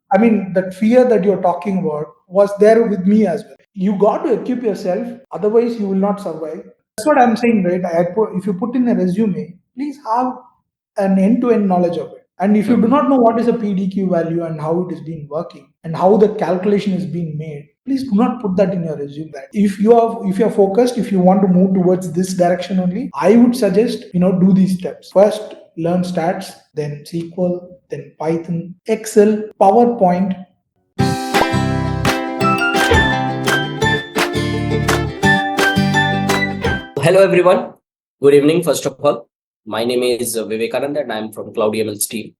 I mean, that fear that you're talking about was there with me as well. You got to equip yourself, otherwise you will not survive. That's what I'm saying, right? If you put in a resume, please have an end-to-end knowledge of it. And if you do Mhm. not know what is a PDQ value and how it is being working and how the calculation is being made, please do not put that in your resume. If you are focused, if you want to move towards this direction only, I would suggest do these steps. First, learn stats, then SQL, then Python, Excel, PowerPoint. Hello, everyone. Good evening, first of all. My name is Vivekanand and I'm from CloudyML's team.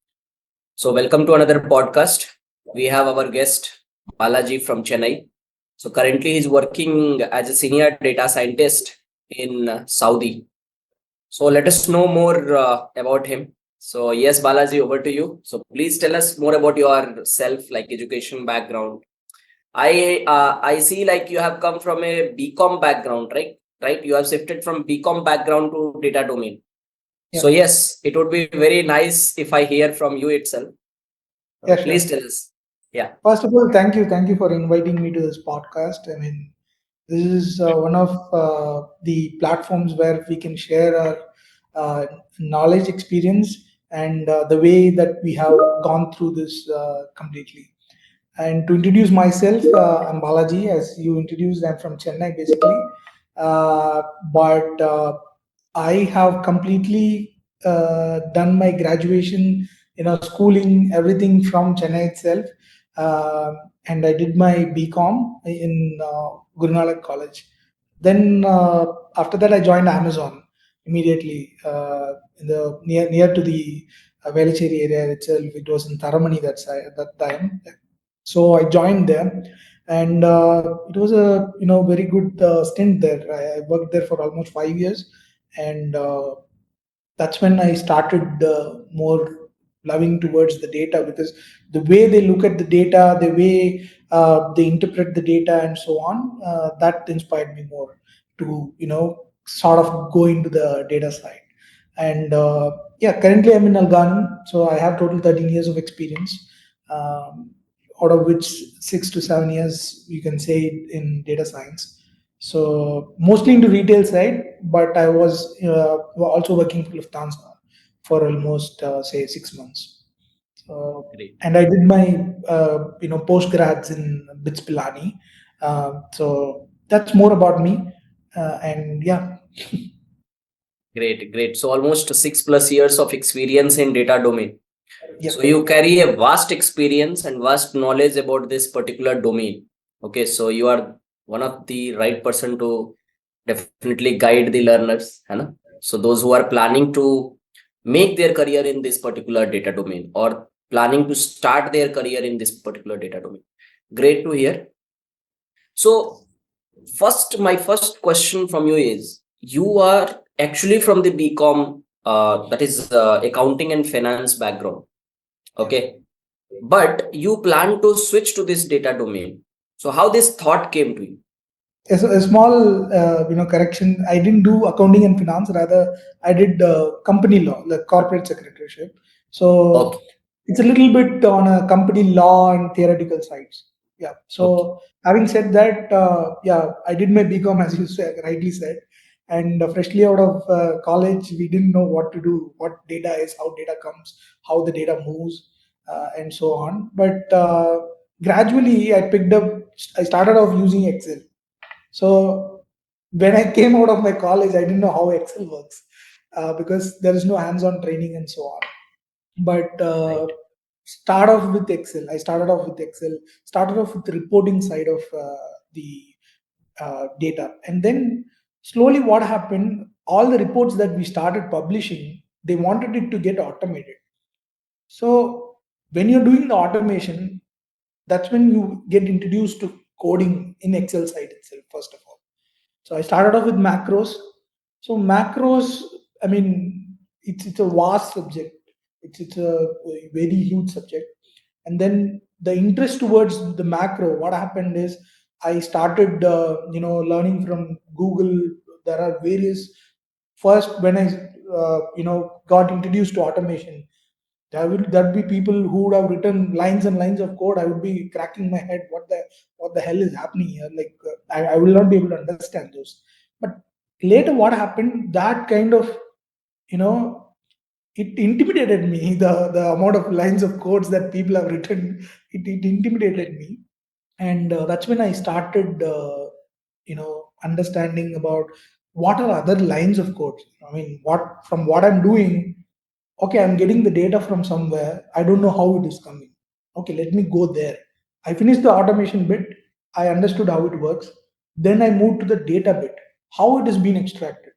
So, welcome to another podcast. We have our guest, Balaji from Chennai. So, currently, he's working as a senior data scientist in Saudi. So, let us know more about him. So, yes, Balaji, over to you. So, please tell us more about yourself, like education background. I see like you have come from a BCom background, right? Right? You have shifted from BCom background to data domain. Yeah, So yes, it would be very nice if I hear from you itself. yeah, Please sure. tell us. Yeah. First of all, thank you for inviting me to this podcast. I mean, this is one of the platforms where we can share our knowledge, experience, and the way that we have gone through this completely. And to introduce myself, I'm Balaji, as you introduced. I'm from Chennai, basically, but I have completely done my graduation, schooling, everything from Chennai itself, uh, and I did my BCom in Guru Nanak College. Then after that, I joined Amazon immediately in the near to the Velachery area itself. It was in Taramani at that time. So I joined there, and it was a very good stint there. I worked there for almost 5 years, and that's when I started more loving towards the data, because the way they look at the data, the way they interpret the data, and so on, that inspired me more to sort of go into the data side. And yeah, currently I'm in Alghanim, so I have total 13 years of experience, um, out of which 6 to 7 years you can say in data science. So mostly into retail side, but I was also working for Lufthansa for almost say 6 months. Great. And I did my post grads in BITS Pilani. So that's more about me. And yeah, Great. Great. So almost 6+ years of experience in data domain. yeah, So you carry a vast experience and vast knowledge about this particular domain. Okay. So you are one of the right person to definitely guide the learners. है ना? So those who are planning to make their career in this particular data domain or planning to start their career in this particular data domain. Great to hear. So my first question from you is, you are actually from the BCom, that is accounting and finance background. yeah. Okay. But you plan to switch to this data domain. So how this thought came to you? A small correction. I didn't do accounting and finance. Rather, I did company law, the corporate secretaryship. So Okay. it's a little bit on a company law and theoretical sides. Yeah. Okay. So having said that, yeah, I did my BCom, as you said, rightly said, and freshly out of college, we didn't know what to do, what data is, how data comes, how the data moves, and so on. But gradually, I picked up. I started off using Excel. So when I came out of my college, I didn't know how Excel works, because there is no hands-on training and so on. But Right. start off with Excel. I started off with Excel. Started off with the reporting side of the data, and then slowly, what happened? All the reports that we started publishing, they wanted it to get automated. So when you're doing the automation, that's when you get introduced to coding in Excel side itself, first of all. So I started off with macros. So macros, I mean, it's a vast subject. It's a very huge subject. And then the interest towards the macro, what happened is I started, learning from Google. There are various. First, when I, got introduced to automation, There'd be people who would have written lines and lines of code. I would be cracking my head. What the hell is happening here? Like I will not be able to understand those. But later, what happened? That kind of, you know, it intimidated me. The amount of lines of codes that people have written, it intimidated me, and that's when I started, understanding about what are other lines of code. I mean, what I'm doing. Okay, I'm getting the data from somewhere. I don't know how it is coming. Okay, let me go there. I finished the automation bit. I understood how it works. Then I moved to the data bit, how it is being extracted.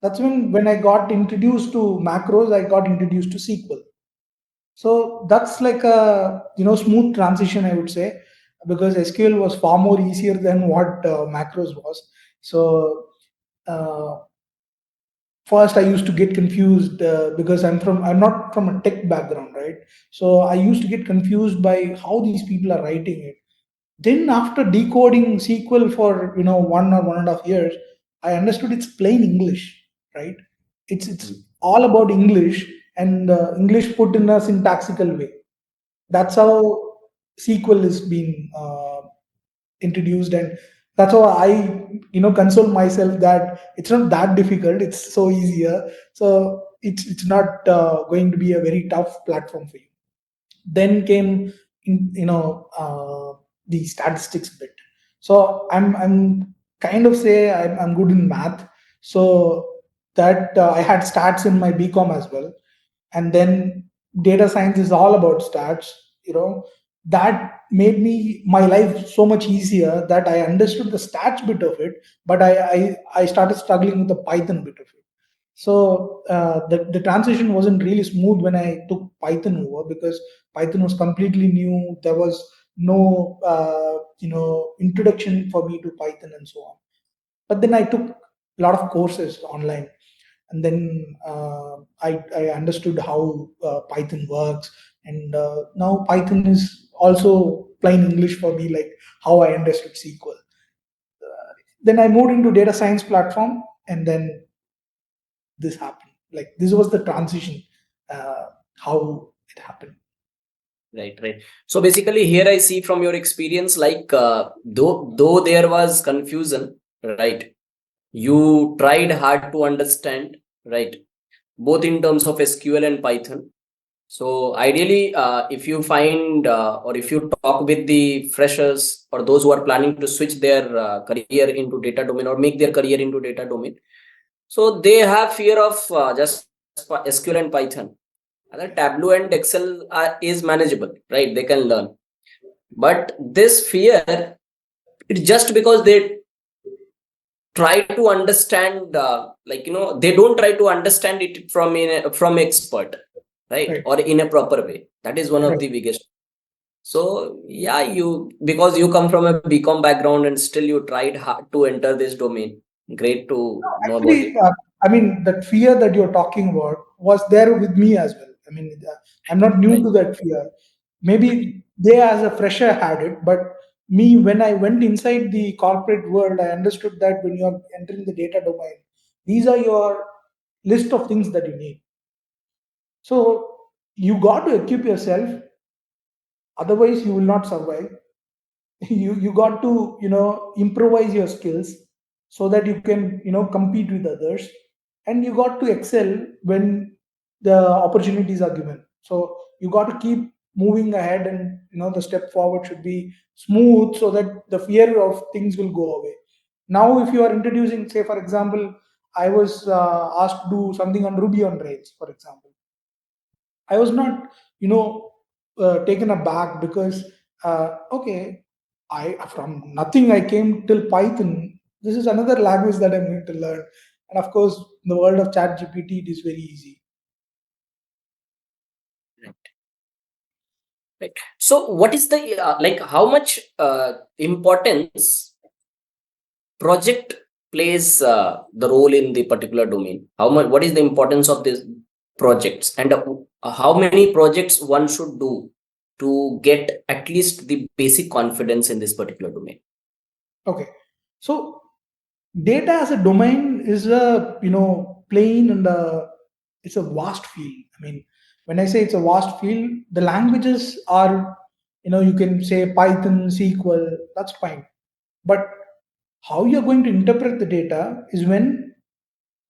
That's when I got introduced to macros, I got introduced to SQL. So that's like a smooth transition, I would say, because SQL was far more easier than what macros was. So uh, first I used to get confused because I'm not from a tech background, right? So I used to get confused by how these people are writing it. Then after decoding SQL for 1 or 1.5 years, I understood it's plain English, right? It's all about English, and English put in a syntactical way. That's how SQL is being introduced, and that's how I console myself that it's not that difficult. It's so easier. So it's not going to be a very tough platform for you. Then came the statistics bit. So I'm kind of say I'm good in math. So that I had stats in my BCom as well, and then data science is all about stats. That made me my life so much easier that I understood the stats bit of it, but I started struggling with the Python bit of it. So the transition wasn't really smooth when I took Python over, because Python was completely new. There was no introduction for me to Python and so on. But then I took a lot of courses online, and then I understood how Python works, and now Python is also plain English for me, like how I understood SQL. Then I moved into data science platform, and then this happened. Like this was the transition, how it happened. Right. So basically, here I see from your experience, like though there was confusion, right? You tried hard to understand, right? Both in terms of SQL and Python. So ideally, if you find or if you talk with the freshers or those who are planning to switch their career into data domain or make their career into data domain, so they have fear of just SQL and Python. Other Tableau and Excel is manageable, right? They can learn. But this fear, it's just because they try to understand, they don't try to understand it from expert, right? Right. Or in a proper way. That is one of Right. the biggest. So yeah, you, because you come from a BCom background and still you tried hard to enter this domain. Great to know about Actually, it. I mean, that fear that you're talking about was there with me as well. I mean, I'm not new Right. to that fear. Maybe they, as a fresher, had it, but me, when I went inside the corporate world, I understood that when you're entering the data domain, these are your list of things that you need. So you got to equip yourself, otherwise, you will not survive. You got to improvise your skills so that you can compete with others, and you got to excel when the opportunities are given. So you got to keep moving ahead, and the step forward should be smooth so that the fear of things will go away. Now if you are introducing, say for example, I was asked to do something on Ruby on Rails, for example. I was not, taken aback, because okay, I from nothing I came till Python. This is another language that I'm going to learn, and of course, in the world of Chat GPT, it is very easy. Right. So what is the how much importance project plays the role in the particular domain? How much? What is the importance of these projects, and how many projects one should do to get at least the basic confidence in this particular domain? Okay, so data as a domain is a plain, and it's a vast field. I mean, When I say it's a vast field, the languages are, you can say Python, SQL, that's fine. But how you're going to interpret the data is when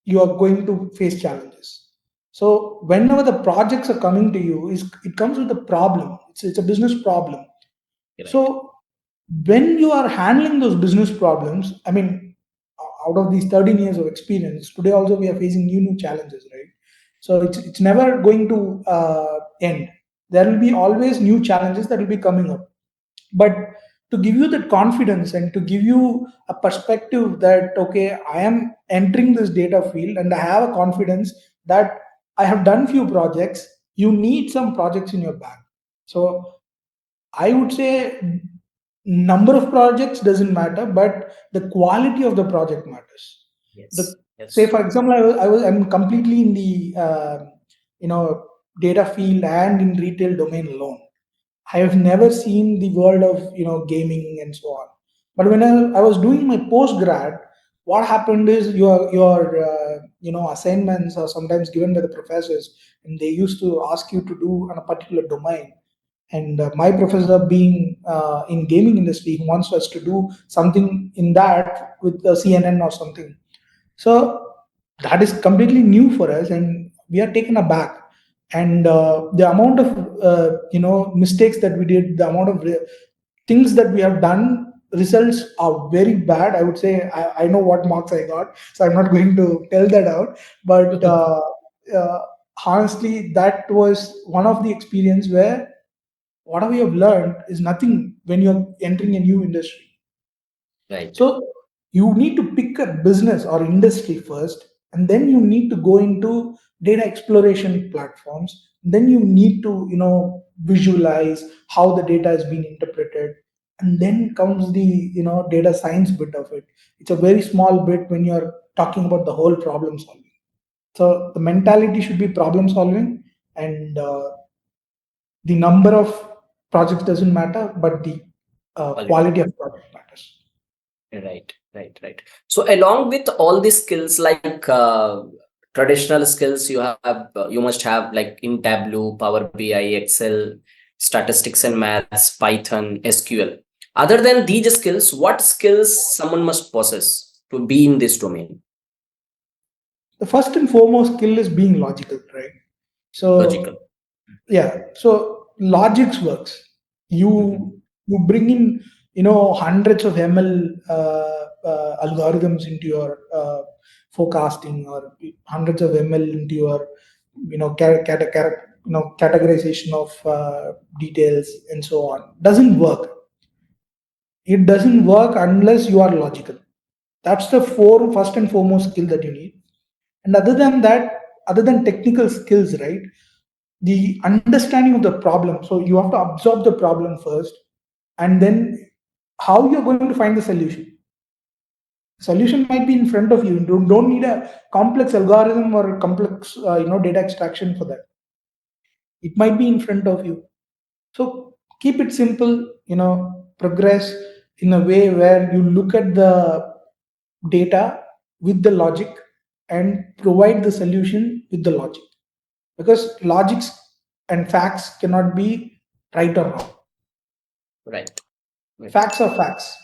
you are going to face challenges. So whenever the projects are coming to you, is it comes with a problem. It's a business problem. Right. So when you are handling those business problems, I mean, out of these 13 years of experience, today also we are facing new challenges, right? So it's never going to end. There will be always new challenges that will be coming up. But to give you that confidence and to give you a perspective that, okay, I am entering this data field and I have a confidence that I have done few projects, you need some projects in your bag. So I would say number of projects doesn't matter, but the quality of the project matters. The Yes. say, Yes. for example, I'm completely in the you know data field and in retail domain alone. I have never seen the world of gaming and so on. But when I was doing my post grad, what happened is your assignments are sometimes given by the professors, and they used to ask you to do on a particular domain. And my professor, being in gaming industry, he wants us to do something in that with the CNN or something. So that is completely new for us, and we are taken aback. And the amount of mistakes that we did, the amount of things that we have done, results are very bad. I would say I know what marks I got, so I'm not going to tell that out. But uh, honestly, that was one of the experience where whatever you have learned is nothing when you're entering a new industry. Right. So you need to pick a business or industry first, and then you need to go into data exploration platforms. Then you need to visualize how the data is being interpreted, and then comes the data science bit of it. It's a very small bit when you're talking about the whole problem solving. So the mentality should be problem solving, and the number of projects doesn't matter, but the Quality. quality of project matters. Right, right, right. So along with all these skills, like traditional skills, you must have like in Tableau, Power BI, Excel, statistics and maths, Python, SQL. Other than these skills, what skills someone must possess to be in this domain? The first and foremost skill is being logical, right? So Logical. yeah, so logics works. Mhm. You bring in hundreds of ML algorithms into your forecasting, or hundreds of ML into your categorization of details and so on. Doesn't work. It doesn't work unless you are logical. That's the first and foremost skill that you need. And other than that, other than technical skills, right, the understanding of the problem. So you have to absorb the problem first, and then how you're going to find the solution. Solution might be in front of you. You don't need a complex algorithm or a complex data extraction for that. It might be in front of you. So keep it simple, progress in a way where you look at the data with the logic and provide the solution with the logic. Because logics and facts cannot be right or wrong. Right, right, Facts are facts.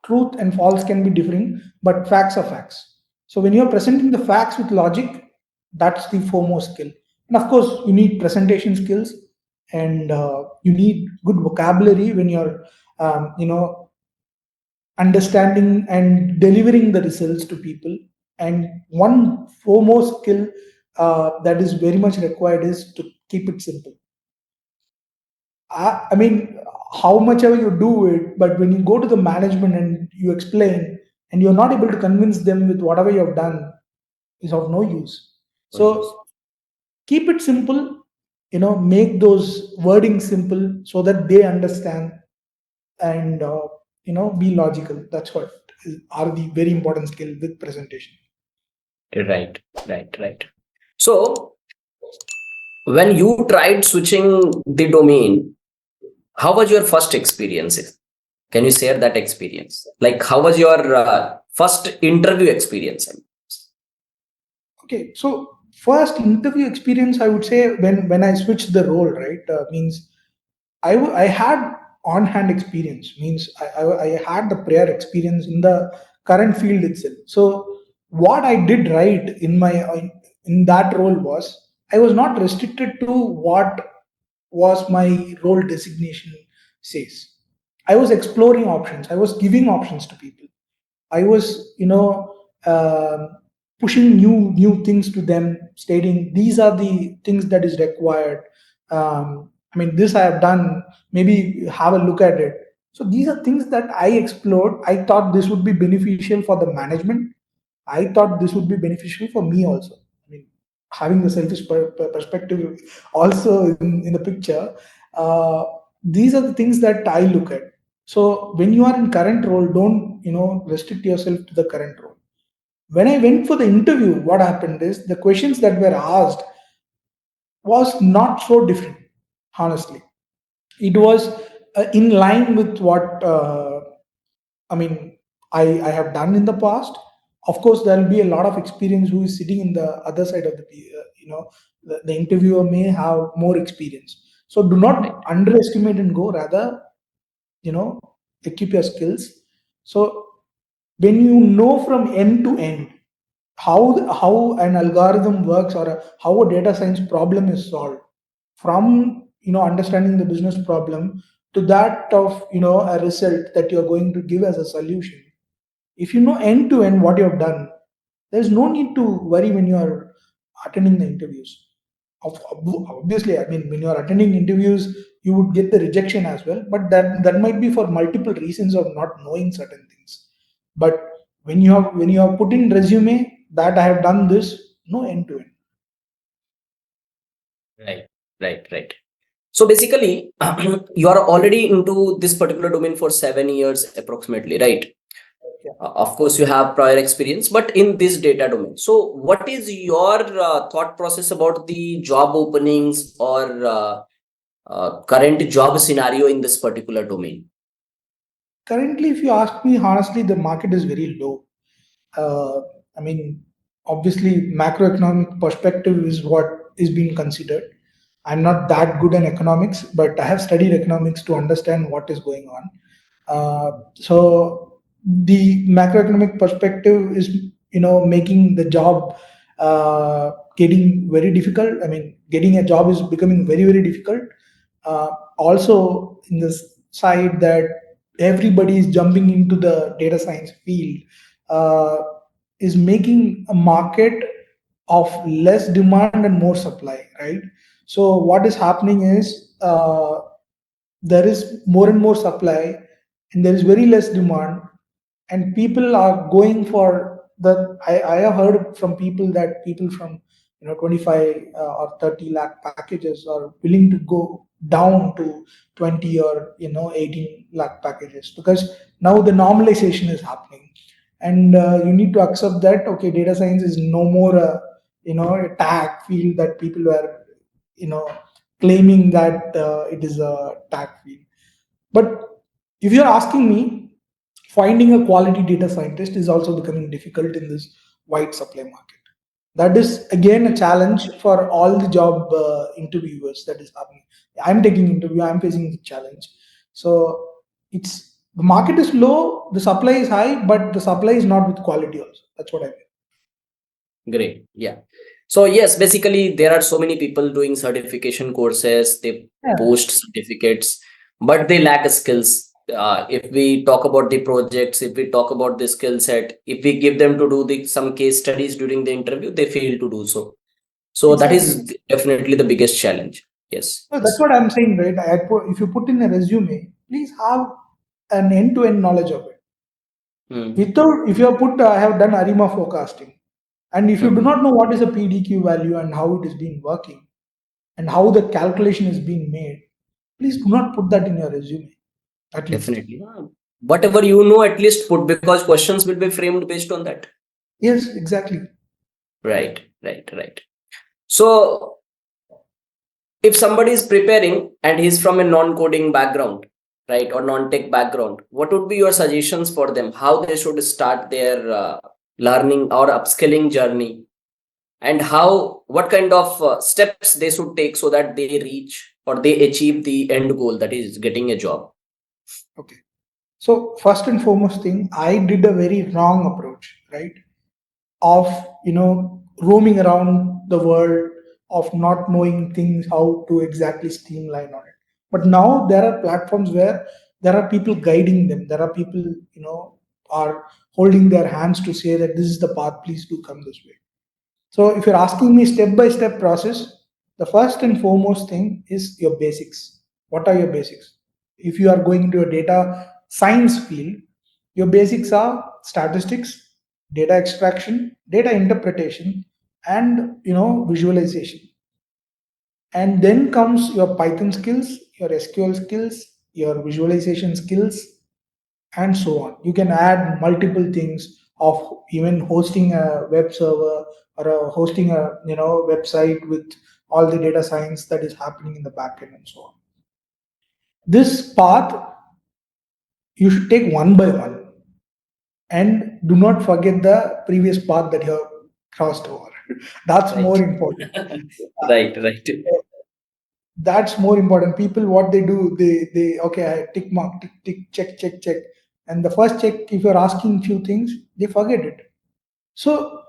Truth and false can be differing, but facts are facts. So when you're presenting the facts with logic, that's the foremost skill. And of course, you need presentation skills, and you need good vocabulary when you're, understanding and delivering the results to people. And one foremost skill that is very much required is to keep it simple. I mean, how much ever you do it, but when you go to the management and you explain, and you're not able to convince them with whatever you have done, is of no use. no use. So keep it simple, make those wordings simple so that they understand, and be logical. That's what are the very important skill with presentation. Right, right, right. So when you tried switching the domain, how was your first experience? Can you share that experience? Like, how was your first interview experience? Okay, so First interview experience, I would say, when I switched the role, right, means I had on hand experience, means I had the prior experience in the current field itself. So what I did right in that role was, I was not restricted to what was my role designation says. I was exploring options, I was giving options to people. I was, pushing new things to them, stating these are the things that is required. I mean, this I have done. Maybe have a look at it. So these are things that I explored. I thought this would be beneficial for the management. I thought this would be beneficial for me also. I mean, having the selfish perspective also in the picture. Uh, these are the things that I look at. So when you are in current role, don't restrict yourself to the current role. When I went for the interview, what happened is the questions that were asked was not so different. Honestly, it was in line with what I mean, I have done in the past. Of course, there will be a lot of experience who is sitting in the other side of the interviewer may have more experience. So do not underestimate and go. Rather, you know, equip your skills. So when you know from end to end how an algorithm works, or how a data science problem is solved, from understanding the business problem to that of a result that you're going to give as a solution. If you know end to end what you have done, there's no need to worry when you are attending the interviews. Obviously, I mean, when you are attending interviews, you would get the rejection as well, but that might be for multiple reasons of not knowing certain things. But when you have put in resume that I have done this, no, end to end. Right, right, right. So basically, you are already into this particular domain for 7 years approximately, right? Of course, you have prior experience, but in this data domain. So, what is your thought process about the job openings or current job scenario in this particular domain? Currently, if you ask me honestly, the market is very low. uh, I mean, obviously, macroeconomic perspective is what is being considered. I'm not that good in economics, but I have studied economics to understand what is going on. So the macroeconomic perspective is, making the job getting very difficult. I mean, getting a job is becoming very, very difficult. Also, in this side that everybody is jumping into the data science field, uh, is making a market of less demand and more supply, right? So what is happening is, there is more and more supply, and there is very less demand, and people are going for I have heard from people that people from 25 or 30 lakh packages are willing to go down to 20 or 18 lakh packages, because now the normalization is happening, and you need to accept that, okay, data science is no more a tag field that people were you know claiming that it is a tag field. But if you're asking me, finding a quality data scientist is also becoming difficult in this wide supply market. That is again a challenge for all the job interviewers that is happening. I'm taking interview, I'm facing the challenge. So it's the market is low, the supply is high, but the supply is not with quality also. That's what I mean. Great. Yeah. So yes, basically there are so many people doing certification courses, they Yeah, post certificates, but they lack skills. If we talk about the projects, if we talk about the skill set, if we give them to do some case studies during the interview, they fail to do so. So that exactly. is definitely the biggest challenge. Yes, So that's yes. what I'm saying, right? If you put in a resume, please have an end-to-end knowledge of it. Hmm. Without, if you have put, I have done ARIMA forecasting, and if you do Hmm. not know what is a PDQ value and how it is being working and how the calculation is being made, please do not put that in your resume, at least. Definitely. Whatever you know, at least put, because questions will be framed based on that. Yes, exactly. Right, right, right. So if somebody is preparing and he's from a non-coding background, right, or non-tech background, what would be your suggestions for them? How they should start their learning or upskilling journey? and how, what kind of steps they should take so that they reach or they achieve the end goal, that is getting a job? Okay. So first and foremost thing, I did a very wrong approach, right? Of roaming around the world, of not knowing things how to exactly streamline on it. But now there are platforms where there are people guiding them. There are people are holding their hands to say that this is the path. Please do come this way. So if you're asking me step by step process, the first and foremost thing is your basics. What are your basics? If you are going into a data science field, your basics are statistics, data extraction, data interpretation, and visualization. And then comes your Python skills, your SQL skills, your visualization skills, and so on. You can add multiple things of even hosting a web server or hosting a website with all the data science that is happening in the backend and so on. This path you should take one by one, and do not forget the previous path that you have crossed over. That's Right. more important. Right, right. That's more important. People, what they do, they okay, I tick mark, tick tick, check check check, and the first check, if you're asking few things, they forget it. So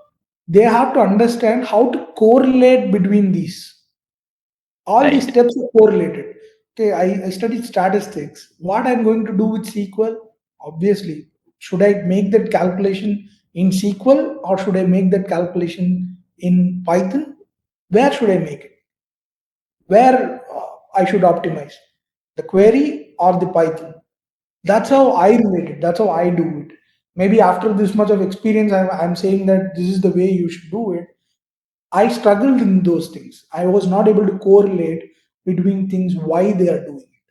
they have to understand how to correlate between these. All these Right, steps are correlated. Okay, I studied statistics. What I'm going to do with SQL? Obviously, should I make that calculation in SQL or should I make that calculation in Python? Where should I make it? Where I should optimize? The query or the Python? That's how right. I relate it. That's how I do it. Maybe after this much of experience, I'm saying that this is the way you should do it. I struggled in those things. I was not able to correlate between things why they are doing it.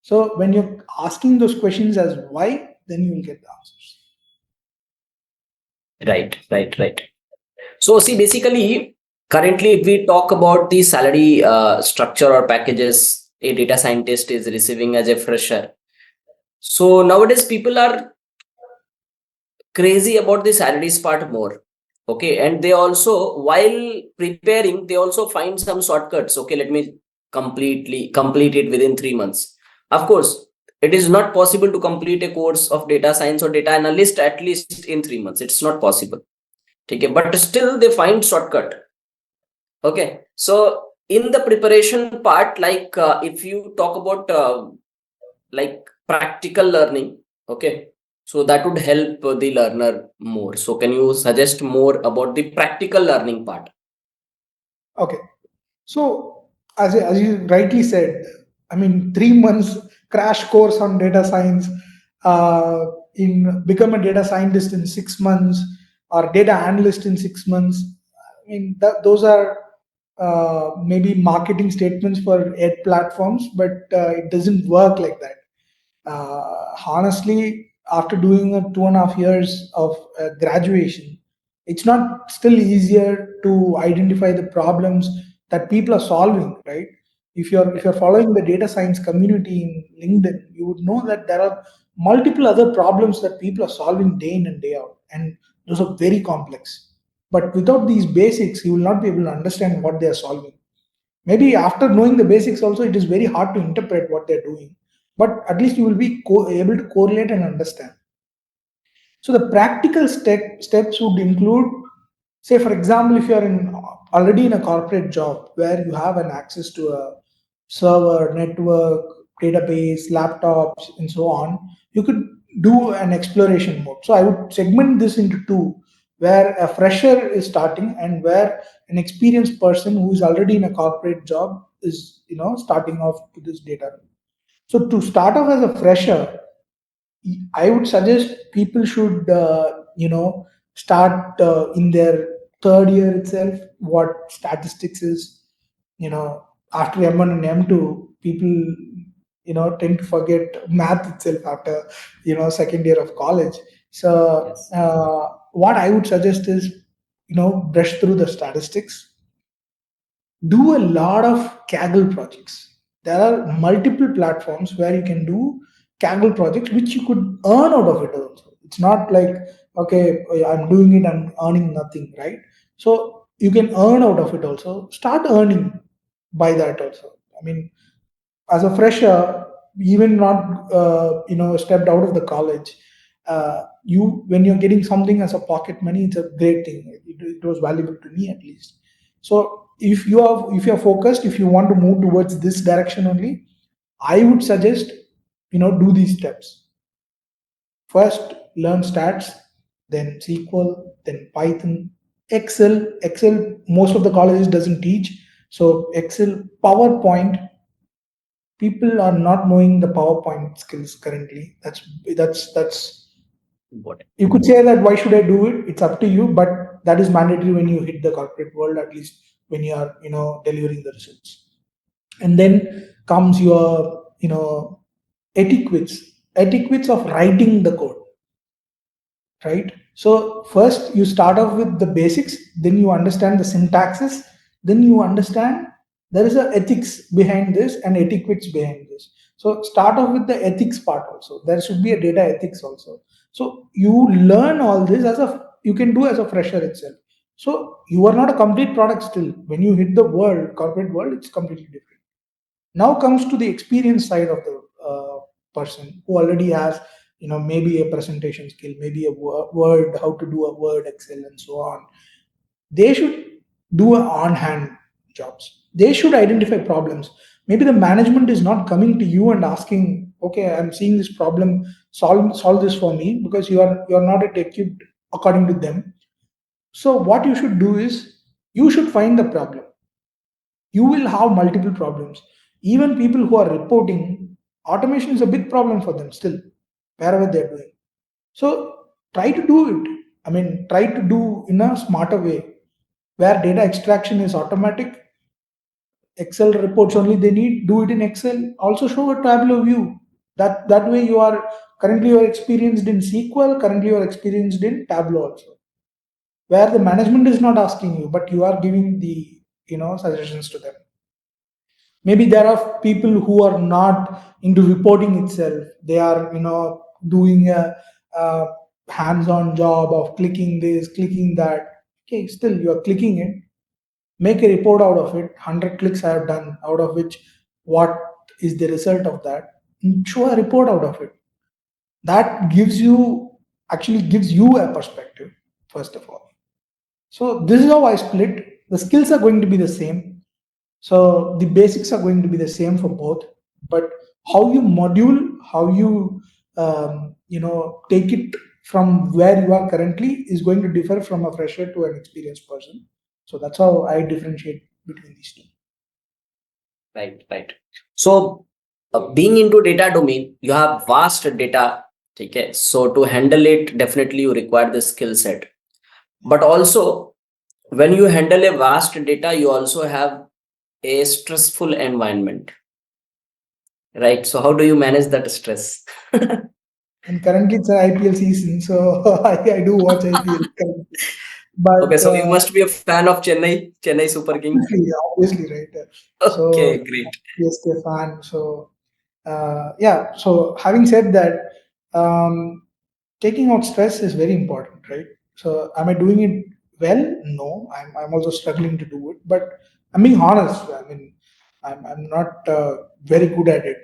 So when you're asking those questions as why, then you will get the answers. Right, right, right. So see, basically, currently, if we talk about the salary structure or packages a data scientist is receiving as a fresher, so nowadays people are crazy about the salaries part more. Okay, and they also, while preparing, they also find some shortcuts. Okay, let me complete it within 3 months. Of course, it is not possible to complete a course of data science or data analyst at least in 3 months. It's not possible. Okay, but still they find shortcut. Okay, so in the preparation part, like if you talk about like practical learning, okay, so that would help the learner more. So can you suggest more about the practical learning part? Okay. So as you rightly said, I mean 3 months crash course on data science, uh, in become a data scientist in 6 months or data analyst in 6 months. I mean those are maybe marketing statements for ed platforms, but it doesn't work like that. Honestly, after doing a 2.5 years of graduation, it's not still easier to identify the problems that people are solving, right? If you're following the data science community in LinkedIn, you would know that there are multiple other problems that people are solving day in and day out, and those are very complex. But without these basics, you will not be able to understand what they are solving. Maybe after knowing the basics also, it is very hard to interpret what they're doing, but at least you will be able to correlate and understand. So the practical steps would include, say for example, if you are in already in a corporate job where you have an access to a server, network, database, laptops, and so on, you could do an exploration mode. So I would segment this into two, where a fresher is starting and where an experienced person who is already in a corporate job is starting off to this data. So to start off as a fresher, I would suggest people should, start in their third year itself. What statistics is, after M1 and M2, people, tend to forget math itself after, second year of college. So, Yes. what I would suggest is, brush through the statistics, do a lot of Kaggle projects. There are multiple platforms where you can do Kaggle projects, which you could earn out of it also. It's not like, okay, I'm doing it, I'm earning nothing, right? So you can earn out of it also. Start earning by that also. I mean, as a fresher, even not stepped out of the college, you when you're getting something as a pocket money, it's a great thing. It was valuable to me at least. So if you're focused, if you want to move towards this direction only, I would suggest do these steps. First, learn stats, then SQL, then Python, Excel. Excel, most of the colleges doesn't teach. So Excel, PowerPoint, people are not knowing the PowerPoint skills currently. That's What? you could say that why should I do it? It's up to you, but that is mandatory when you hit the corporate world, at least when you are delivering the results. And then comes your etiquettes, etiquettes of writing the code, right? So first you start off with the basics, then you understand the syntaxes, then you understand there is a ethics behind this and etiquettes behind this. So start off with the ethics part also. There should be a data ethics also. So you learn all this as a you can do as a fresher itself. So you are not a complete product still. When you hit the world, corporate world, it's completely different. Now comes to the experience side of the person who already has maybe a presentation skill, maybe a word, how to do a word, Excel, and so on. They should do a on hand jobs. They should identify problems. Maybe the management is not coming to you and asking, okay, I'm seeing this problem, solve this for me, because you are not equipped according to them. So what you should do is you should find the problem. You will have multiple problems. Even people who are reporting, automation is a big problem for them still, wherever they're doing. So try to do it. I mean, try to do in a smarter way, where data extraction is automatic. Excel reports only they need, do it in Excel. Also show a Tableau view. That way you are experienced in SQL, currently you are experienced in Tableau also, where the management is not asking you, but you are giving the suggestions to them. Maybe there are people who are not into reporting itself. They are doing a hands-on job of clicking this, clicking that. Okay, still you are clicking it. Make a report out of it. 100 clicks I have done, out of which what is the result of that? Show a report out of it. That gives you a perspective, first of all. So this is how I split. The skills are going to be the same, so the basics are going to be the same for both, but how you module, how you take it from where you are currently is going to differ from a fresher to an experienced person. So that's how I differentiate between these two. Right, right. So, being into data domain, you have vast data. Okay, so to handle it, definitely you require the skill set. But also, when you handle a vast data, you also have a stressful environment, right? So, how do you manage that stress? And currently it's an IPL season, so I do watch IPL currently. Okay, But so you must be a fan of Chennai Super King. obviously, right. So Okay, great. PSK fan. So yeah. So having said that, um, taking out stress is very important, right? So am I doing it well? No, I'm also struggling to do it, but I'm being honest. I mean, I'm not very good at it,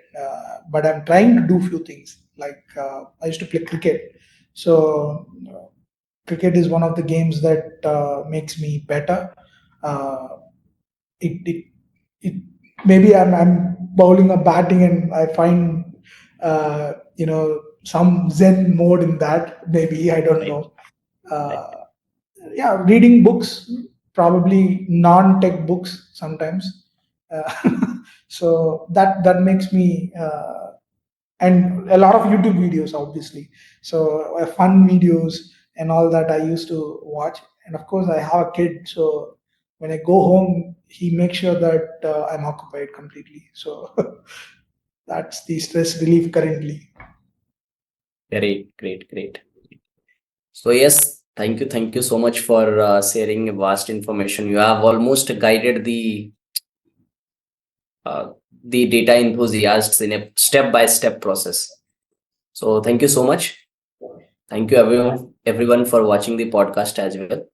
but I'm trying to do few things. Like I used to play cricket, so cricket is one of the games that makes me better. Uh, it, it it maybe I'm bowling or batting and I find some zen mode in that. Maybe I don't Right, know. right. Uh, yeah, reading books, probably non-tech books sometimes. Uh, so that makes me and a lot of YouTube videos, obviously. So fun videos and all that I used to watch. And of course, I have a kid, so when I go home, he makes sure that I'm occupied completely. So that's the stress relief currently. Great, great, great. So yes, thank you so much for sharing vast information. You have almost guided uh, the data enthusiasts in a step-by-step process. So thank you so much. Thank you everyone for watching the podcast as well.